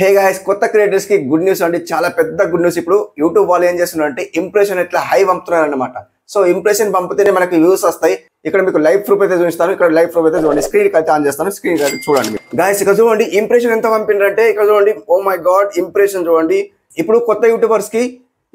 Hey guys, కొత్త creators కి good news అండి. చాలా పెద్ద గుడ్ న్యూస్. ఇప్పుడు యూట్యూబ్ వాళ్ళు ఏం చేస్తున్నారంటే ఇంప్రెషన్ ఎట్లా హై పంపుతున్నారు అన్నమాట. సో ఇంప్రెషన్ పంపితేనే మనకి వ్యూస్ వస్తాయి. ఇక్కడ మీకు లైవ్ ప్రూఫ్ అయితే చూపిస్తాను. ఇక్కడ లైవ్ ప్రూఫ్ అయితే చూడండి. స్క్రీన్ అయితే ఆన్ చేస్తాను. స్క్రీన్ అయితే చూడండి గాయ్స్. ఇక్కడ చూడండి ఇంప్రెషన్ ఎంత పంపిండ్రంటే ఇక్కడ చూడండి. ఓ మై గాడ్, ఇంప్రెషన్ చూడండి. ఇప్పుడు కొత్త యూట్యూబర్స్ కి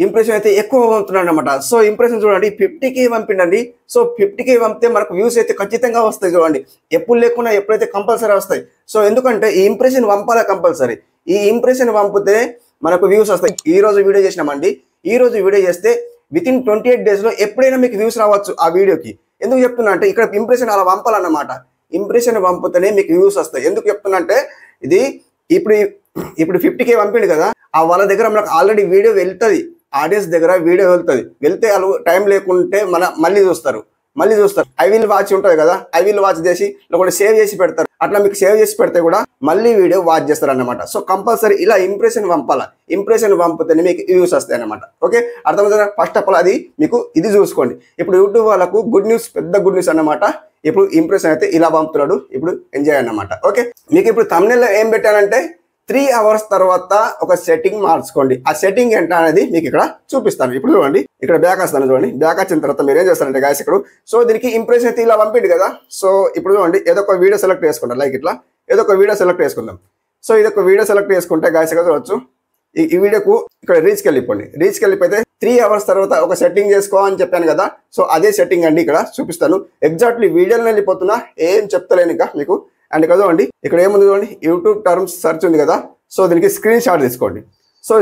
ఇంప్రెషన్ అయితే ఎక్కువ పంపుతున్నాడు అనమాట. సో ఇంప్రెషన్ చూడండి 50K పంపిండండి. సో 50K పంపితే మనకు వ్యూస్ అయితే ఖచ్చితంగా వస్తాయి. చూడండి ఎప్పుడు లేకుండా ఎప్పుడైతే కంపల్సరీ వస్తాయి. సో ఎందుకంటే ఈ ఇంప్రెషన్ పంపాలా కంపల్సరీ. ఈ ఇంప్రెషన్ పంపితే మనకు వ్యూస్ వస్తాయి. ఈ రోజు వీడియో చేసినామండి. ఈ రోజు వీడియో చేస్తే వితిన్ 28 days లో ఎప్పుడైనా మీకు వ్యూస్ రావచ్చు ఆ వీడియోకి. ఎందుకు చెప్తున్నా అంటే ఇక్కడ ఇంప్రెషన్ అలా పంపాలన్నమాట. ఇంప్రెషన్ పంపితేనే మీకు వ్యూస్ వస్తాయి. ఎందుకు చెప్తున్నా అంటే ఇది ఇప్పుడు 50K పంపిండు కదా, ఆ వాళ్ళ దగ్గర మనకు ఆల్రెడీ వీడియో వెళ్తుంది. ఆడియన్స్ దగ్గర వీడియో వెళ్తే వాళ్ళు టైం లేకుంటే మళ్ళీ చూస్తారు. ఐ విల్ వాచ్ ఉంటుంది కదా, ఐ విల్ వాచ్ చేసి కూడా సేవ్ చేసి పెడతారు. అట్లా మీకు సేవ్ చేసి పెడితే కూడా మళ్ళీ వీడియో వాచ్ చేస్తారు అన్నమాట. సో కంపల్సరీ ఇలా ఇంప్రెషన్ పంపాలా. ఇంప్రెషన్ పంపితేనే మీకు వ్యూస్ వస్తాయి అన్నమాట. ఓకే, అర్థమవుతుందా? ఫస్ట్ ఆఫ్ ఆల్ అది మీకు ఇది చూసుకోండి. ఇప్పుడు యూట్యూబ్ వాళ్ళకు గుడ్ న్యూస్, పెద్ద గుడ్ న్యూస్ అన్నమాట. ఇప్పుడు ఇంప్రెషన్ అయితే ఇలా పంపుతున్నాడు. ఇప్పుడు ఎంజాయ్ అన్నమాట. ఓకే, మీకు ఇప్పుడు thumbnail లో ఏం పెట్టానంటే 3 hours తర్వాత ఒక సెట్టింగ్ మార్చుకోండి. ఆ సెట్టింగ్ ఏంట అనేది మీకు ఇక్కడ చూపిస్తాను. ఇప్పుడు చూడండి, ఇక్కడ బ్యాక్ వస్తాను. చూడండి, బ్యాక్ వచ్చిన తర్వాత మీరు ఏం చేస్తారంటే గాయస్ ఇక్కడ సో దీనికి ఇంప్రెషన్ అయితే ఇలా పంపిండు కదా. సో ఇప్పుడు చూడండి ఏదో ఒక వీడియో సెలెక్ట్ చేసుకుంటాం. లైక్ ఇట్లా ఏదో ఒక వీడియో సెలెక్ట్ చేసుకుందాం. సో ఇది ఒక వీడియో సెలెక్ట్ చేసుకుంటే గాయస్ ఇక్కడ చూడవచ్చు. ఈ వీడియోకు ఇక్కడ రీచ్కి వెళ్ళిపోండి. రీచ్కి వెళ్ళిపోతే 3 hours తర్వాత ఒక సెట్టింగ్ చేసుకో అని చెప్పాను కదా. సో అదే సెట్టింగ్ అండి ఇక్కడ చూపిస్తాను. ఎగ్జాక్ట్లీ వీడియోలో వెళ్ళిపోతున్నా, ఏం చెప్తలేను ఇంకా మీకు. అండ్ కదా అండి ఇక్కడ ఏముంది చూడండి, యూట్యూబ్ టర్మ్స్ సెర్చ్ ఉంది కదా. సో దీనికి స్క్రీన్ షాట్ తీసుకోండి. సో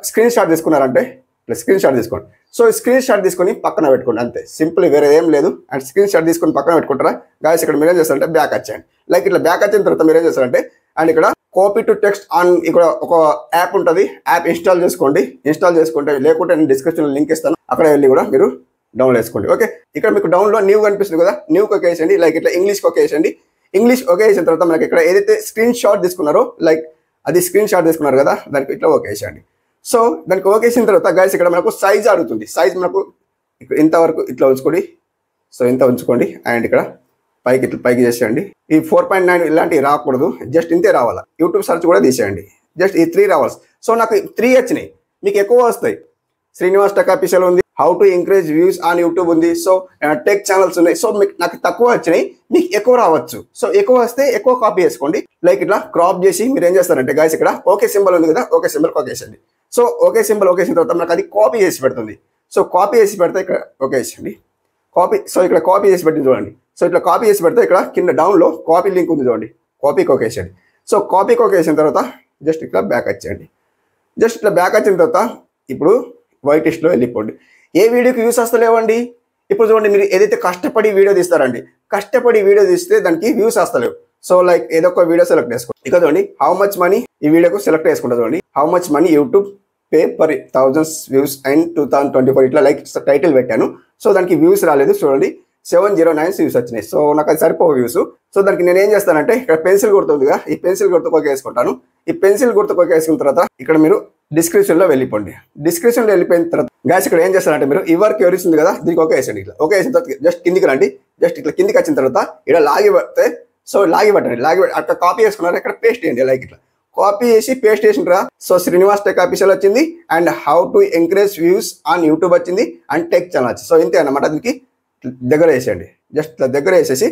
స్క్రీన్ షాట్ తీసుకున్నారంటే ఇట్లా స్క్రీన్ షాట్ తీసుకోండి. సో స్క్రీన్ షాట్ తీసుకొని పక్కన పెట్టుకోండి. అంతే, సింపుల్, వేరే ఏం లేదు. అండ్ స్క్రీన్ షాట్ తీసుకొని పక్కన పెట్టుకుంటారా గాయస్. ఇక్కడ మీరు ఏం చేస్తారంటే బ్యాక్ వచ్చేయండి. లైక్ ఇట్లా బ్యాక్ వచ్చిన తర్వాత మీరు ఏం చేస్తారంటే అండ్ ఇక్కడ కాపీ టు టెక్స్ట్ ఆన్ ఇక్కడ ఒక యాప్ ఉంటుంది. యాప్ ఇన్స్టాల్ చేసుకోండి. ఇన్స్టాల్ చేసుకుంటే లేకుంటే నేను డిస్క్రిప్షన్లో లింక్ ఇస్తాను, అక్కడ వెళ్ళి కూడా మీరు డౌన్లోడ్ చేసుకోండి. ఓకే, ఇక్కడ మీకు డౌన్లోడ్ న్యూ కనిపిస్తుంది కదా, న్యూకి ఒక వేసేయండి. లైక్ ఇట్లా ఇంగ్లీష్కి ఒక వేసేయండి. ఇంగ్లీష్ ఓకే వేసిన తర్వాత మనకి ఇక్కడ ఏదైతే స్క్రీన్ షాట్ తీసుకున్నారో లైక్ అది స్క్రీన్ షాట్ తీసుకున్నారు కదా, దానికి ఇట్లా ఓకే వేసేయండి. సో దానికి ఓకే వేసిన తర్వాత గైస్ ఇక్కడ మనకు సైజ్ అడుగుతుంది. సైజ్ మనకు ఇక్కడ ఇంతవరకు ఇట్లా ఉంచుకోండి. సో ఇంత ఉంచుకోండి. అండ్ ఇక్కడ పైకి చేసేయండి. ఈ 4.9 ఇలాంటివి రాకూడదు, జస్ట్ ఇంతే రావాలా. యూట్యూబ్ సర్చ్ కూడా తీసేయండి. జస్ట్ ఈ 3 రావాలి. సో నాకు 3 వచ్చినాయి, మీకు ఎక్కువ వస్తాయి. శ్రీనివాస్ టెక్ ఆఫీషియల్ ఉంది, how to encourage views on YouTube ఉంది. సో టెక్ ఛానల్స్ ఉన్నాయి. సో మీకు నాకు తక్కువ వచ్చినాయి, మీకు ఎక్కువ రావచ్చు. సో ఎక్కువ వస్తే ఎక్కువ కాపీ చేసుకోండి. లైక్ ఇట్లా క్రాప్ చేసి మీరు ఏం చేస్తారంటే గాయస్ ఇక్కడ ఓకే సింబల్ ఉంది కదా, ఓకే సింబల్ ఓకే వేసండి. సో ఓకే సింబల్ ఓకే వేసిన తర్వాత మనకు అది కాపీ చేసి పెడుతుంది. సో కాపీ చేసి పెడితే ఇక్కడ ఓకే వేసండి. కాపీ, సో ఇక్కడ కాపీ చేసి పెట్టింది చూడండి. సో ఇట్లా కాపీ చేసి పెడితే ఇక్కడ కింద డౌన్లో కాపీ లింక్ ఉంది చూడండి. కాపీకి ఓకే వేసండి. సో కాపీకి ఓకే వేసిన తర్వాత జస్ట్ ఇట్లా బ్యాక్ వచ్చేయండి. జస్ట్ ఇట్లా బ్యాక్ వచ్చిన తర్వాత ఇప్పుడు వైట్ లిస్ట్లో వెళ్ళిపోండి. ఏ వీడియోకి వ్యూస్ వస్తలేవండి. ఇప్పుడు చూడండి, మీరు ఏదైతే కష్టపడి వీడియో తీస్తారండి, కష్టపడి వీడియో తీస్తే దానికి వ్యూస్ వస్తలేవు. సో లైక్ ఏదో ఒక వీడియో సెలెక్ట్ చేసుకోండి. ఇక చూడండి హౌ మచ్ మనీ ఈ వీడియోకు సెలెక్ట్ చేసుకుంటా. చూడండి how much money YouTube pay per 1000 views and 2024 ఇట్లా లైక్ టైటిల్ పెట్టాను. సో దానికి వ్యూస్ రాలేదు. చూడండి 709 వ్యూస్ వచ్చినాయి. సో నాకు అది సరిపోవు వ్యూస్. సో దానికి నేను ఏం చేస్తానంటే ఇక్కడ పెన్సిల్ గుర్తుందిగా, ఈ పెన్సిల్ గుర్తుకు ఒక వేసుకుంటాను. ఈ పెన్సిల్ గుర్తుకు ఒక వేసుకున్న తర్వాత ఇక్కడ మీరు డిస్క్రిప్షన్లో వెళ్ళిపోండి. డిస్క్రిప్షన్లో వెళ్ళిపోయిన తర్వాత గాయస్ ఇక్కడ ఏం చేస్తారంటే మీరు ఈ వర్క్ ఎవరిస్ ఉంది కదా, దీనికి ఒక వేసండి. ఇట్లా ఒక వేసిన తర్వాత జస్ట్ కిందికి రండి. జస్ట్ ఇట్లా కిందికి వచ్చిన తర్వాత ఇక్కడ లాగి పడితే సో లాగి పెట్టండి. అక్కడ కాపీ చేసుకున్నారు, ఇక్కడ పేస్ట్ చేయండి. లైక్ ఇట్లా కాపీ చేసి పేస్ట్ చేసింటారా. సో శ్రీనివాస్ టెక్ ఆఫీషియల్ వచ్చింది, and how to encourage views on YouTube వచ్చింది, అండ్ టెక్ ఛానల్ వచ్చింది. సో ఇంతే అన్నమాట. దీనికి దగ్గర వేసేయండి. జస్ట్ ఇట్లా దగ్గర వేసేసి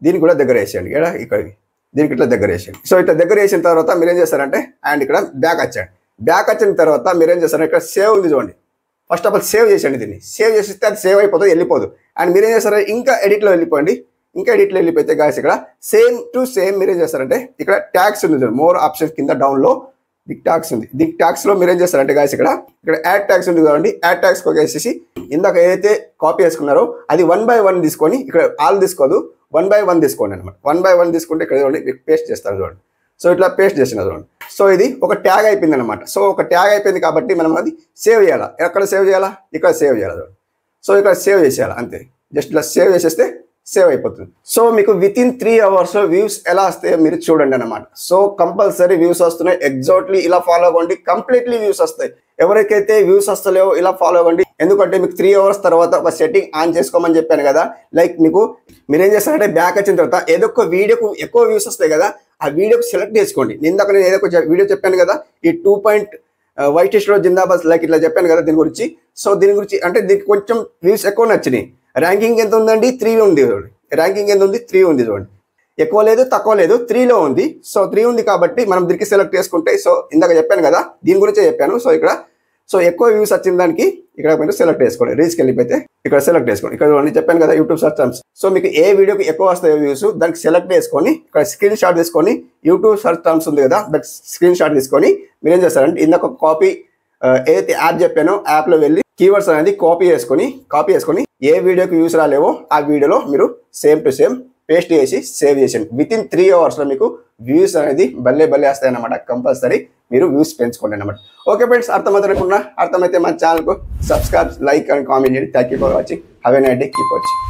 దీనికి కూడా దగ్గర వేసేయండి. ఇక్కడికి దీనికి ఇట్లా దగ్గర వేసేయండి. సో ఇట్లా దగ్గర వేసిన తర్వాత మీరు ఏం చేస్తారంటే అండ్ ఇక్కడ బ్యాక్ వచ్చేయండి. బ్యాక్ వచ్చిన తర్వాత మీరు ఏం చేస్తారంటే ఇక్కడ సేవ్ ఉంది చూడండి. ఫస్ట్ ఆఫ్ ఆల్ సేవ్ చేసేయండి. దీన్ని సేవ్ చేసిస్తే అది సేవ్ అయిపోతుంది, వెళ్ళిపోదు. అండ్ మీరు ఏం చేస్తారంటే ఇంకా ఎడిట్లో వెళ్ళిపోండి. ఇంకా ఎడిట్లో వెళ్ళిపోతే గాయస్ ఇక్కడ సేమ్ టు సేమ్ మీరు ఏం చేస్తారంటే ఇక్కడ ట్యాగ్స్ ఉంది చూడండి. మోర్ ఆప్షన్స్ కింద డౌన్లో బిగ్ ట్యాగ్స్ ఉంది. బిగ్ ట్యాగ్స్లో మీరు ఏం చేస్తారంటే గాయస్ ఇక్కడ యాడ్ ట్యాగ్స్ ఉంది కదండి. యాడ్ ట్యాగ్స్ వేసేసి ఇందాక ఏదైతే కాపీ చేసుకున్నారో అది 1 by 1 తీసుకొని ఇక్కడ ఆల్ తీసుకోదు, 1 by 1 తీసుకోండి అనమాట. 1 by 1 తీసుకుంటే ఇక్కడ చూడండి పేస్ట్ చేస్తారు చూడండి. సో ఇట్లా పేస్ట్ చేసిన చూడండి. సో ఇది ఒక ట్యాగ్ అయిపోయింది అనమాట. సో ఒక ట్యాగ్ అయిపోయింది కాబట్టి మనం అది సేవ్ చేయాలా. ఎక్కడ సేవ్ చేయాలా? ఇక్కడ సేవ్ చేయాలి చూడండి. సో ఇక్కడ సేవ్ చేసేయాలి అంతే. జస్ట్ ఇలా సేవ్ చేసేస్తే సేవ్ అయిపోతుంది. సో మీకు విత్ ఇన్ 3 hours వ్యూస్ ఎలా వస్తాయో మీరు చూడండి అనమాట. సో కంపల్సరీ వ్యూస్ వస్తున్నాయి, ఎగ్జాక్ట్లీ ఇలా ఫాలో అవ్వండి, కంప్లీట్లీ వ్యూస్ వస్తాయి. ఎవరికైతే వ్యూస్ వస్తలేవో ఇలా ఫాలో అవ్వండి. ఎందుకంటే మీకు 3 hours తర్వాత ఒక సెట్టింగ్ ఆన్ చేసుకోమని చెప్పాను కదా. లైక్ మీకు మీరేం చేస్తారంటే బ్యాక్ వచ్చిన తర్వాత ఏదో ఒక వీడియోకు ఎక్కువ వ్యూస్ వస్తాయి కదా, ఆ వీడియోకి సెలెక్ట్ చేసుకోండి. నేను ఏదో ఒక వీడియో చెప్పాను కదా, ఈ 2 వైట్ స్టోర్ జిందాబాద్ లైక్ ఇట్లా చెప్పాను కదా దీని గురించి. సో దీని గురించి అంటే దీనికి కొంచెం వ్యూస్ ఎక్కువ నచ్చినాయి. ర్యాంకింగ్ ఎంత ఉందండి? 3 ఉంది చూడండి. ర్యాంకింగ్ ఎంత ఉంది? 3 ఉంది చూడండి. ఎక్కువ లేదు తక్కువ లేదు, 3లో ఉంది. సో 3 ఉంది కాబట్టి మనం దీనికి సెలెక్ట్ చేసుకుంటే, సో ఇందాక చెప్పాను కదా దీని గురించే చెప్పాను. సో ఇక్కడ సో ఎక్కువ వ్యూస్ వచ్చిన దానికి ఇక్కడ మీరు సెలెక్ట్ చేసుకోండి. రీచ్కి వెళ్ళిపోతే ఇక్కడ సెలెక్ట్ చేసుకోండి. ఇక్కడ నేను చెప్పాను కదా యూట్యూబ్ సర్చ్ టర్మ్స్. సో మీకు ఏ వీడియోకి ఎక్కువ వస్తాయో వ్యూస్ దానికి సెలెక్ట్ చేసుకొని ఇక్కడ స్క్రీన్ షాట్ తీసుకొని యూట్యూబ్ సర్చ్ టర్మ్స్ ఉంది కదా దానికి స్క్రీన్ షాట్ తీసుకొని మీరు ఏం చేస్తారంటే ఇందాక కాపీ ఏదైతే యాప్ చెప్పానో యాప్లో వెళ్ళి కీవర్డ్స్ అనేది కాపీ చేసుకొని ఏ వీడియోకి వ్యూస్ రాలేవో ఆ వీడియోలో మీరు సేమ్ టు సేమ్ పేస్ట్ చేసి సేవ్ చేసేయండి. విత్ ఇన్ 3 hours మీకు వ్యూస్ అనేది భలే వస్తాయి అన్నమాట. కంపల్సరీ మీరు వ్యూస్ పెంచుకోండి అన్నమాట. ఓకే ఫ్రెండ్స్, అర్థమైతే మన ఛానల్కు సబ్స్క్రైబ్, లైక్ అండ్ కామెంట్ చేయండి. Thank you for watching. Have a nice day. Keep watching.